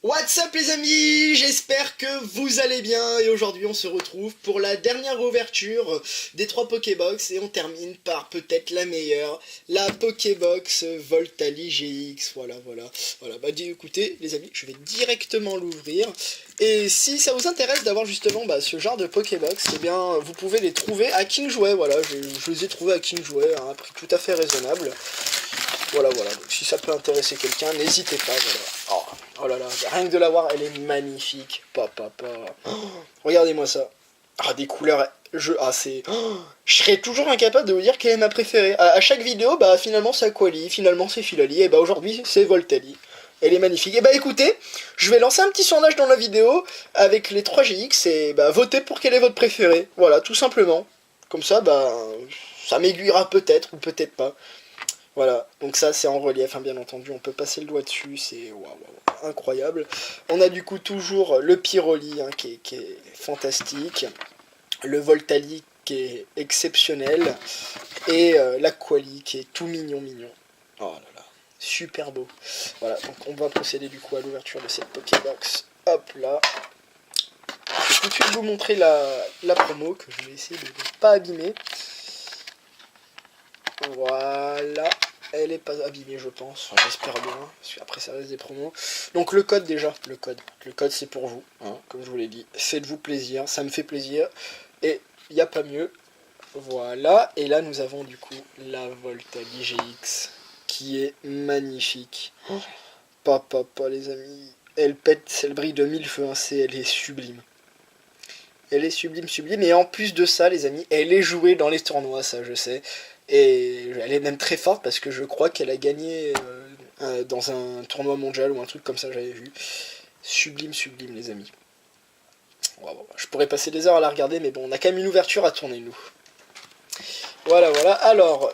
What's up les amis, j'espère que vous allez bien et aujourd'hui on se retrouve pour la dernière ouverture des 3 Pokébox et on termine par peut-être la meilleure, la Pokébox Voltali GX, voilà, bah écoutez les amis, je vais directement l'ouvrir et si ça vous intéresse d'avoir justement ce genre de Pokébox, eh bien vous pouvez les trouver à King Jouet, voilà, je les ai trouvés à King Jouet à un prix tout à fait raisonnable. Voilà, donc si ça peut intéresser quelqu'un, n'hésitez pas, voilà. Oh là là, rien que de la voir, elle est magnifique. Oh, regardez-moi ça. Ah, des couleurs, je serais toujours incapable de vous dire quelle est ma préférée. À chaque vidéo, finalement c'est Aquali, finalement c'est Filali, et aujourd'hui c'est Voltali. Elle est magnifique. Et écoutez, je vais lancer un petit sondage dans la vidéo avec les 3 GX et votez pour quel est votre préféré. Voilà, tout simplement. Comme ça, ça m'aiguillera peut-être ou peut-être pas. Voilà, donc ça c'est en relief, bien entendu, on peut passer le doigt dessus, c'est incroyable. On a du coup toujours le Pyroli qui est fantastique, le Voltali qui est exceptionnel, et l'Aquali qui est tout mignon. Oh là là, super beau. Voilà, donc on va procéder du coup à l'ouverture de cette Pokébox. Hop là. Je vais tout de suite vous montrer la promo que je vais essayer de ne pas abîmer. Voilà, elle est pas abîmée je pense, enfin, j'espère bien, parce qu'après ça reste des promos. Donc le code déjà, le code c'est pour vous, comme je vous l'ai dit, faites-vous plaisir, ça me fait plaisir, et il n'y a pas mieux. Voilà, et là nous avons du coup la Voltali GX, qui est magnifique. Pas les amis, elle pète, elle brille de mille feux, elle est sublime. Elle est sublime, et en plus de ça, les amis, elle est jouée dans les tournois, ça je sais. Et elle est même très forte parce que je crois qu'elle a gagné dans un tournoi mondial ou un truc comme ça, j'avais vu. Sublime, les amis. Je pourrais passer des heures à la regarder, mais bon, on a quand même une ouverture à tourner, nous. Voilà. Alors,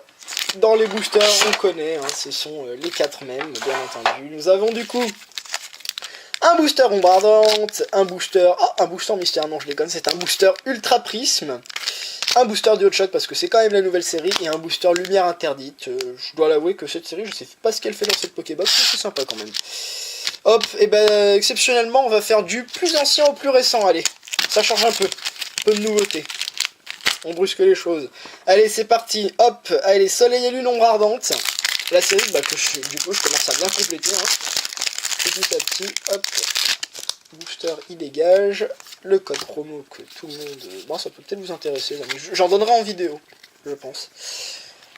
dans les boosters, on connaît, ce sont les 4 mêmes, bien entendu. Nous avons du coup un booster ombre ardente, un booster mystère, non je déconne, c'est un booster ultra prisme, un booster du Hotshot parce que c'est quand même la nouvelle série, et un booster lumière interdite. Je dois l'avouer que cette série, je sais pas ce qu'elle fait dans cette Pokébox, mais c'est sympa quand même. Hop, et exceptionnellement on va faire du plus ancien au plus récent, allez, ça change un peu de nouveauté. On brusque les choses. Allez, c'est parti, hop, allez, Soleil et Lune ombre ardente. La série, du coup je commence à bien compléter, petit à petit, hop, booster il dégage, le code promo que tout le monde... Bon, ça peut peut-être vous intéresser, j'en donnerai en vidéo, je pense.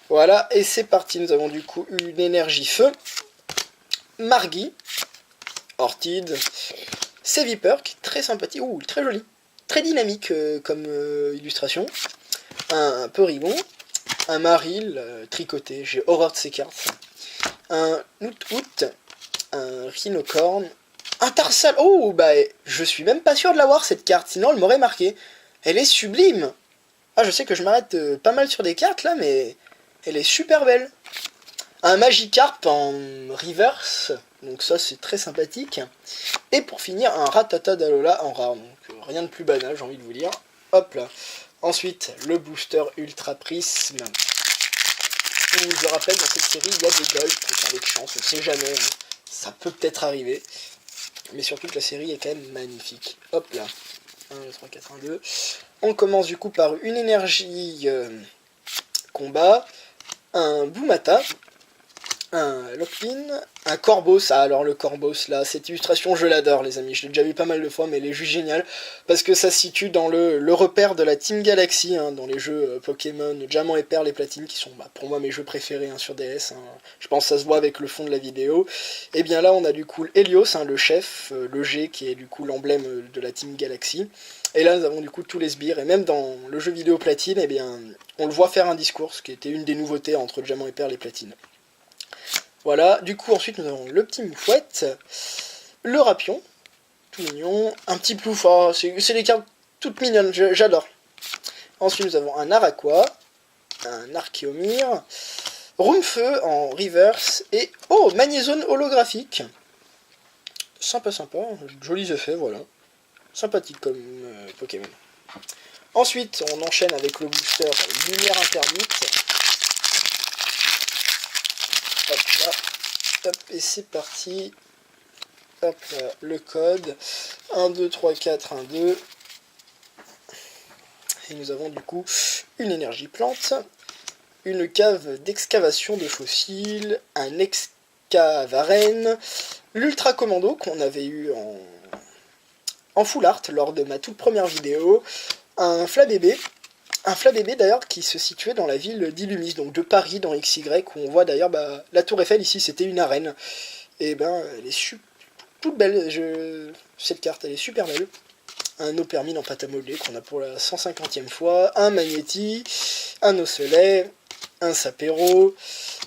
Voilà, et c'est parti, nous avons du coup une énergie feu, Margui, Orchid, Seviper, qui est très sympathique, très joli, très dynamique comme illustration, un Porygon, un Maril tricoté, j'ai horreur de ces cartes, un Out, un Rhinocorn, un Tarsal. Oh, je suis même pas sûr de l'avoir cette carte, sinon elle m'aurait marqué. Elle est sublime. Ah, je sais que je m'arrête pas mal sur des cartes là, mais elle est super belle. Un Magikarp en reverse, donc ça c'est très sympathique. Et pour finir, un Rattata d'Alola en rare, donc rien de plus banal, j'ai envie de vous dire. Hop là. Ensuite, le booster Ultra Prisme. Je rappelle, dans cette série, il y a des golds, avec chance, on sait jamais, ça peut peut-être arriver. Mais surtout que la série est quand même magnifique. Hop là. 1, 2, 3, 4, 1, 2. On commence du coup par une énergie combat, un Boumata, un Locklin, un Corvos. Ah, alors le Corvos là, cette illustration je l'adore les amis, je l'ai déjà vu pas mal de fois, mais elle est juste géniale parce que ça se situe dans le repère de la Team Galaxy, dans les jeux Pokémon Diamant et Perle et Platine, qui sont pour moi mes jeux préférés sur DS, je pense que ça se voit avec le fond de la vidéo. Et bien là on a du coup Helios, le chef, le G qui est du coup l'emblème de la Team Galaxy. Et là nous avons du coup tous les sbires, et même dans le jeu vidéo Platine, on le voit faire un discours, ce qui était une des nouveautés entre Diamant et Perle et Platine. Voilà, du coup ensuite nous avons le petit Moufouette, le Rapion, tout mignon, un petit Plouf, c'est des cartes toutes mignonnes, j'adore. Ensuite nous avons un Araqua, un Archeomir, Runefeu en reverse, et Magnézone holographique. Sympa, jolis effets, voilà. Sympathique comme Pokémon. Ensuite on enchaîne avec le booster Lumière interdite. Hop là, hop, et c'est parti. hop là, le code, 1, 2, 3, 4, 1, 2. Et nous avons du coup une énergie plante, une cave d'excavation de fossiles, un excavaren, l'ultra commando qu'on avait eu en full art lors de ma toute première vidéo, un flabébé d'ailleurs qui se situait dans la ville d'Illumis, donc de Paris dans XY, où on voit d'ailleurs la tour Eiffel ici, c'était une arène. Et ben elle est toute belle, cette carte elle est super belle. Un Opermine en pâte à modeler qu'on a pour la 150e fois, un Magnéti, un Osselet, un Sapero,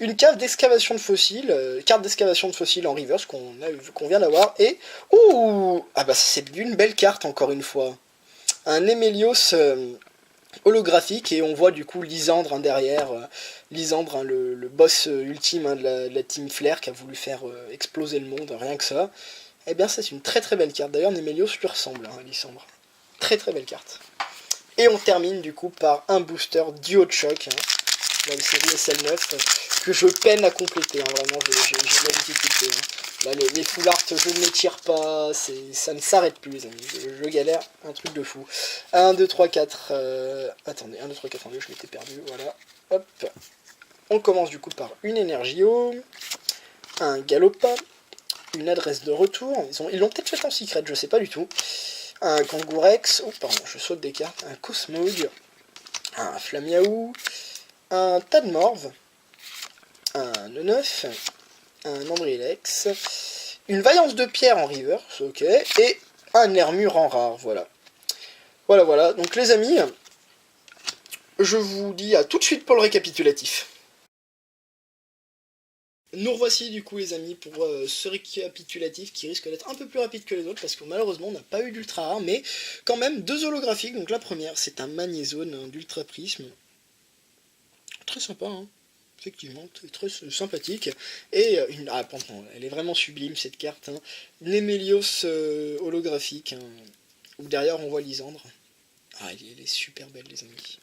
une cave d'excavation de fossiles, carte d'excavation de fossiles en reverse qu'on vient d'avoir, et ouh, ah bah c'est une belle carte encore une fois, un Emelios holographique, et on voit du coup Lysandre derrière, Lysandre le boss ultime de la team Flair qui a voulu faire exploser le monde, rien que ça. Eh bien c'est une très très belle carte, d'ailleurs Nemelios lui ressemble à Lysandre. Très très belle carte. Et on termine du coup par un booster duo de choc, dans la série SL9, que je peine à compléter, vraiment j'ai la difficulté. Là les full art je ne les tire pas, ça ne s'arrête plus les amis, je galère un truc de fou. 1, 2, 3, 4, attendez, 1, 2, 3, 4, 1, 2, je m'étais perdu, voilà, hop. On commence du coup par une Énergio, un Galopa, une adresse de retour, ils l'ont peut-être fait en secret, je sais pas du tout. Un Kangourex, oh pardon, je saute des cartes, un Cosmog, un Flamiaou, un Tadmorve, un Neuf, un Andrilex, une Vaillance de Pierre en reverse, ok, et un Hermure en rare, voilà. Voilà, donc les amis, je vous dis à tout de suite pour le récapitulatif. Nous revoici du coup les amis pour ce récapitulatif qui risque d'être un peu plus rapide que les autres parce que malheureusement on n'a pas eu d'ultra rare, mais quand même deux holographiques. Donc la première c'est un magnézone d'ultra prisme, très sympa hein, effectivement, très sympathique, et pardon, elle est vraiment sublime cette carte, hein. Nemelios holographique, hein, où derrière on voit Lysandre. Ah elle est super belle les amis.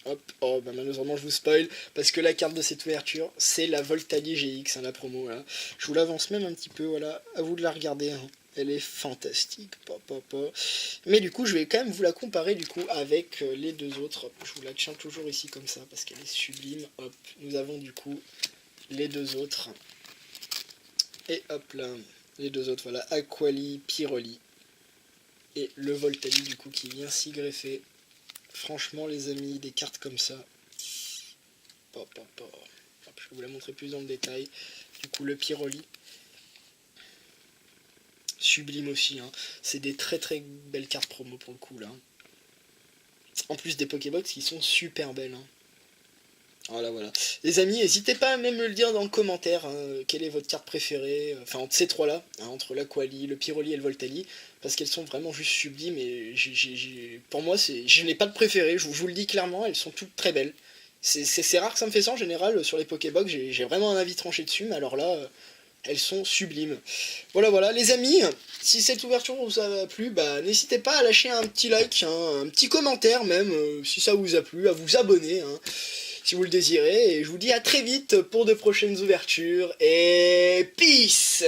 Hop, oh bah malheureusement je vous spoil, parce que la carte de cette ouverture, c'est la Voltali GX, hein, la promo, là. Je vous l'avance même un petit peu, voilà, à vous de la regarder, hein. Elle est fantastique, mais du coup je vais quand même vous la comparer du coup avec les deux autres. Hop, je vous la tiens toujours ici comme ça, parce qu'elle est sublime. Hop, nous avons du coup les deux autres, et hop là, les deux autres, voilà, Aquali, Pyroli, et le Voltali du coup qui vient s'y greffer. Franchement les amis, des cartes comme ça, hop, je vais vous la montrer plus dans le détail. Du coup le Pyroli, sublime aussi, hein. C'est des très très belles cartes promo pour le coup là. En plus des Pokébox qui sont super belles, hein. Voilà. Les amis, n'hésitez pas à même me le dire dans le commentaire, hein, quelle est votre carte préférée, enfin entre ces trois là, hein, entre l'Aquali, le Pyroli et le Voltali, parce qu'elles sont vraiment juste sublimes, et pour moi je n'ai pas de préférée, je vous le dis clairement, elles sont toutes très belles. C'est rare que ça me fait ça en général, sur les Pokébox j'ai vraiment un avis tranché dessus, mais alors là, elles sont sublimes. Voilà, les amis, si cette ouverture vous a plu, bah n'hésitez pas à lâcher un petit like, hein, un petit commentaire même, si ça vous a plu, à vous abonner, hein, si vous le désirez, et je vous dis à très vite pour de prochaines ouvertures, et peace!